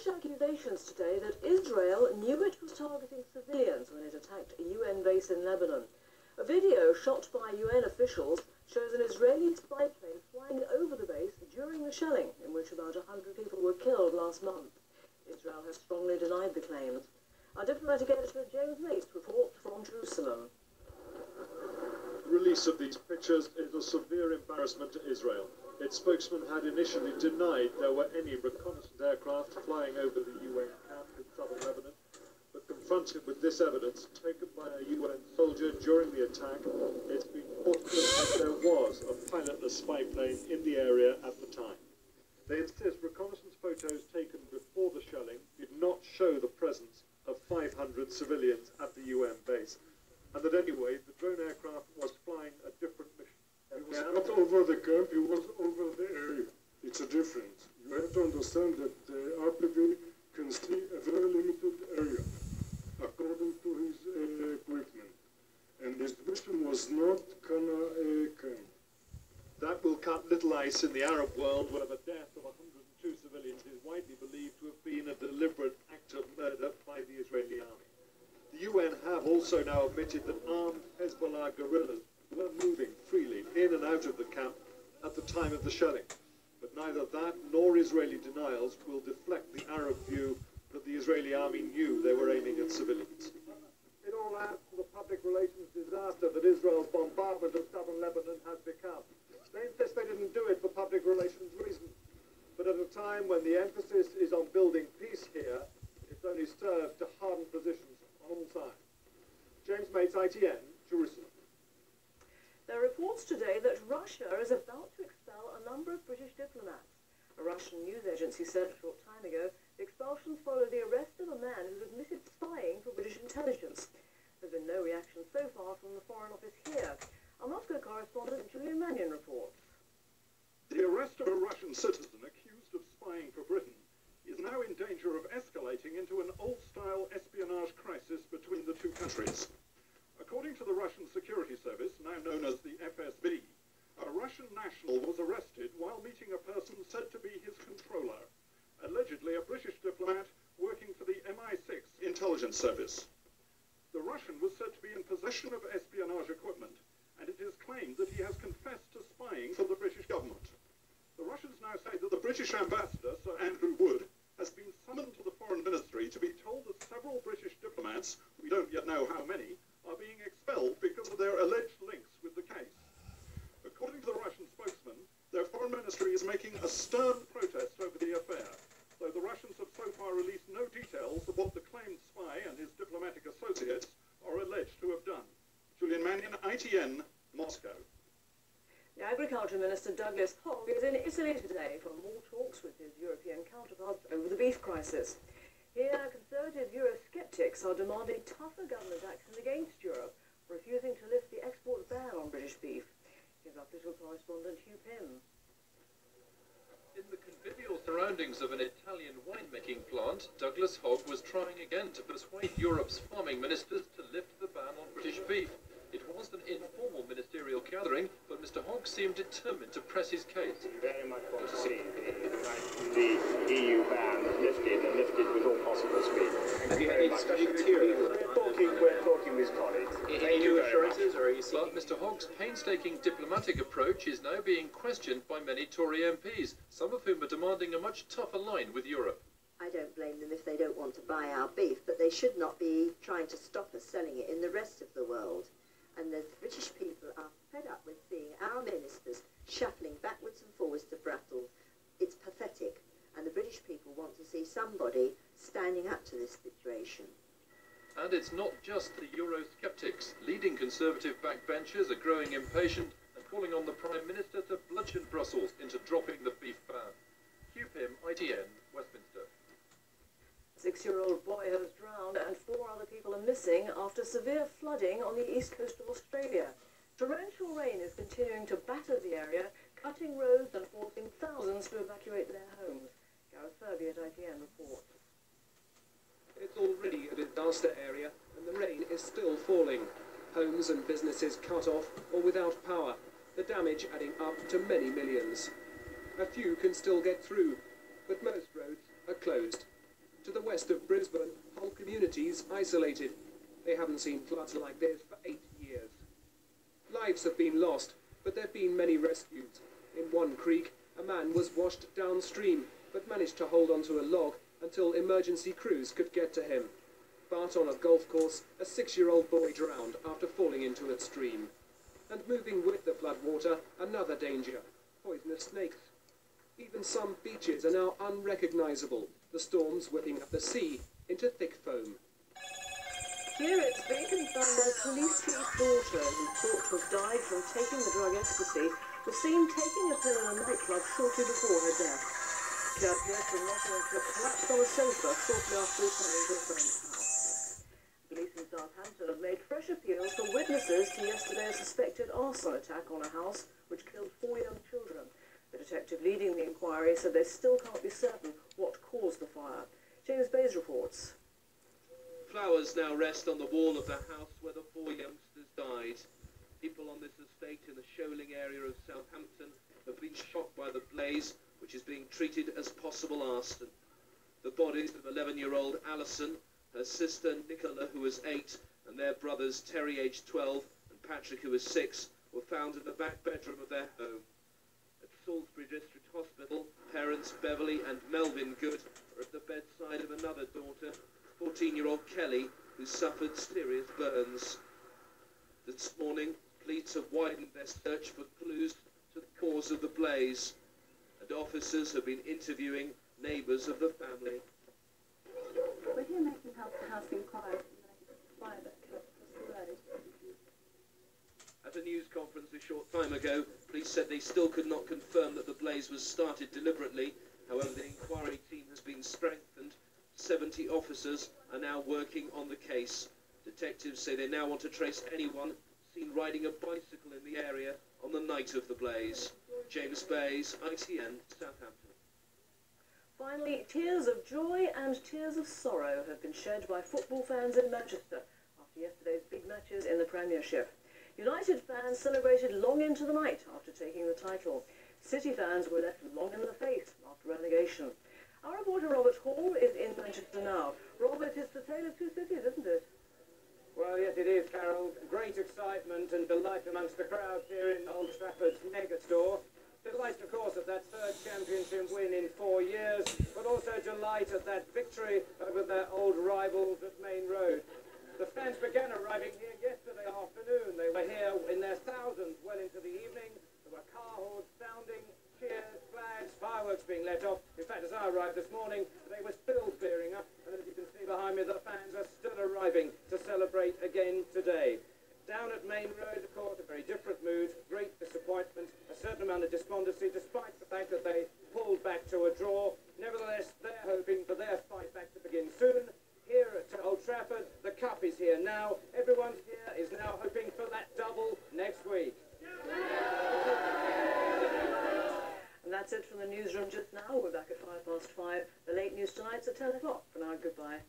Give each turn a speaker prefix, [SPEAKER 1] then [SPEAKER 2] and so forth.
[SPEAKER 1] fresh accusations today that Israel knew it was targeting civilians when it attacked a UN base in Lebanon. A video shot by UN officials shows an Israeli spy plane flying over the base during the shelling, in which about 100 people were killed last month. Israel has strongly denied the claims. Our diplomatic editor James Mace reports from Jerusalem.
[SPEAKER 2] The release of these pictures is a severe embarrassment to Israel. Its spokesman had initially denied there were any reconnaissance aircraft flying over the UN camp in southern Lebanon, but confronted with this evidence taken by a UN soldier during the attack, it's been forthcoming that there was a pilotless spy plane in the area at the time. They insist reconnaissance photos taken before the shelling did not show the presence of 500 civilians at the UN base, and that anyway the drone aircraft was flying a different mission.
[SPEAKER 3] It was not over the camp, it was over the area. It's a difference. You have to understand that the RPV can see a very limited area, according to his equipment. And his mission was not Kana camp.
[SPEAKER 2] That will cut little ice in the Arab world, where the death of 102 civilians is widely believed to have been a deliberate act of murder by the Israeli army. The UN have also now admitted that armed Hezbollah guerrillas were moving freely in and out of the camp at the time of the shelling. But neither that nor Israeli denials will deflect the Arab view that the Israeli army knew they were aiming at civilians. It all adds to the public relations disaster that Israel's bombardment of southern Lebanon has become. They insist they didn't do it for public relations reasons. But at a time when the emphasis is on building peace here, it's only served to harden positions on all sides. James Mates, ITN, Jerusalem.
[SPEAKER 1] There are reports today that Russia is about to expel a number of British diplomats. A Russian news agency said a short time ago the expulsions follow the arrest of a man who admitted spying for British intelligence. There's been no reaction so far from the Foreign Office here. Our Moscow correspondent Julian Mannion reports.
[SPEAKER 4] The arrest of a Russian citizen accused of spying for Britain is now in danger of escalating into an old-style espionage crisis between the two countries. According to the Russian security service, now known as the FSB, a Russian national was arrested while meeting a person said to be his controller, allegedly a British diplomat working for the MI6 intelligence service. The Russian was said to be in possession of espionage equipment, and it is claimed that he has confessed to spying for the British government. The Russians now say that the British ambassador, Sir Andrew Wood, has been summoned to the Foreign Ministry to be told that several British diplomats, we don't yet know how many, are being expelled because of their alleged links with the case. According to the Russian spokesman, their foreign ministry is making a stern protest over the affair, though the Russians have so far released no details of what the claimed spy and his diplomatic associates are alleged to have done. Julian Mannion, ITN, Moscow.
[SPEAKER 1] The Agriculture Minister Douglas Hogg is in Italy today for more talks with his European counterparts over the beef crisis. Here, conservative Eurosceptics are demanding tougher government action against Europe, refusing to lift the export ban on British beef. Here's our political correspondent Hugh Pym.
[SPEAKER 5] In the convivial surroundings of an Italian winemaking plant, Douglas Hogg was trying again to persuade Europe's farming ministers to lift the ban on British beef. It was an informal ministerial gathering, but Mr Hogg seemed determined to press his case.
[SPEAKER 6] We very much want to see the EU ban lifted, and lifted with all possible speed.
[SPEAKER 7] Have you had any discussions here?
[SPEAKER 6] We're talking with colleagues.
[SPEAKER 7] Any new assurances, or are you
[SPEAKER 5] But Mr Hogg's painstaking diplomatic approach is now being questioned by many Tory MPs, some of whom are demanding a much tougher line with Europe.
[SPEAKER 8] I don't blame them if they don't want to buy our beef, but they should not be trying to stop us selling it in the rest of the world. And the British people are fed up with seeing our ministers shuffling backwards and forwards to Brussels. It's pathetic, and the British people want to see somebody standing up to this situation.
[SPEAKER 5] And it's not just the Eurosceptics. Leading Conservative backbenchers are growing impatient and calling on the Prime Minister to bludgeon Brussels into dropping the beef ban. Hugh Pym, ITN, Westminster.
[SPEAKER 1] A 6-year-old boy has drowned and 4 other people are missing after severe flooding on the east coast of Australia. Torrential rain is continuing to batter the area, cutting roads and forcing thousands to evacuate their homes. Gareth Furby at ITN reports.
[SPEAKER 9] It's already a disaster area and the rain is still falling. Homes and businesses cut off or without power, the damage adding up to many millions. A few can still get through, but most roads are closed. To the west of Brisbane, whole communities isolated. They haven't seen floods like this for 8 years. Lives have been lost, but there have been many rescues. In one creek, a man was washed downstream, but managed to hold onto a log until emergency crews could get to him. But on a golf course, a 6-year-old boy drowned after falling into a stream. And moving with the floodwater, another danger: poisonous snakes. Even some beaches are now unrecognisable, the storms whipping up the sea into thick foam.
[SPEAKER 1] Here it's been confirmed that a police chief's daughter, who thought to have died from taking the drug ecstasy, was seen taking a pill in a nightclub shortly before her death. Claire Pierce from Nottingham collapsed on a sofa shortly after returning to a friend's house. Police in Southampton have made fresh appeals for witnesses to yesterday's suspected arson attack on a house which killed 4 young children. The detective leading the inquiry said they still can't be certain what caused the fire. James Bays reports.
[SPEAKER 10] Flowers now rest on the wall of the house where the 4 youngsters died. People on this estate in the Shoaling area of Southampton have been shocked by the blaze, which is being treated as possible arson. The bodies of 11-year-old Alison, her sister Nicola, who was 8, and their brothers Terry, aged 12, and Patrick, who was 6, were found in the back bedroom of their home. At Salisbury District Hospital, parents Beverly and Melvin Good are at the bedside of another daughter, 14-year-old Kelly, who suffered serious burns. This morning, police have widened their search for clues to the cause of the blaze, and officers have been interviewing neighbours of the family.
[SPEAKER 11] We're here making house inquiries in the fire that killed across the road.
[SPEAKER 10] At a news conference a short time ago, police said they still could not confirm that the blaze was started deliberately. However, the inquiry team has been strengthened. 70 officers are now working on the case. Detectives say they now want to trace anyone seen riding a bicycle in the area on the night of the blaze. James Bays, ITN, Southampton.
[SPEAKER 1] Finally, tears of joy and tears of sorrow have been shed by football fans in Manchester after yesterday's big matches in the Premiership. United fans celebrated long into the night after taking the title. City fans were left long in the face after relegation. Our reporter Robert Hall is in Manchester now. Robert, it's the tale of two cities, isn't it?
[SPEAKER 12] Well, yes, it is, Carol. Great excitement and delight amongst the crowds here in Old Trafford's megastore. Delight, of course, at that third championship win in 4 years, but also delight at that victory over their old rivals at Main Road. The fans began arriving here yesterday afternoon. They were here in their thousands well into the evening. There were car horns sounding, cheers, flags, fireworks being let off. In fact, as I arrived this morning, they were still clearing up. And as you can see behind me, the fans are still arriving to celebrate again today. Down at Main Road, of course, a very different mood, great disappointment, a certain amount of despondency, despite the fact that they pulled back to a draw. Nevertheless, they're hoping for their fight back to begin soon. Here at Old Trafford, the cup is here now. Everyone here is now hoping for that double next week.
[SPEAKER 1] And that's it from the newsroom just now. We're back at 5 past 5. The late news tonight's at 10 o'clock. For now, goodbye.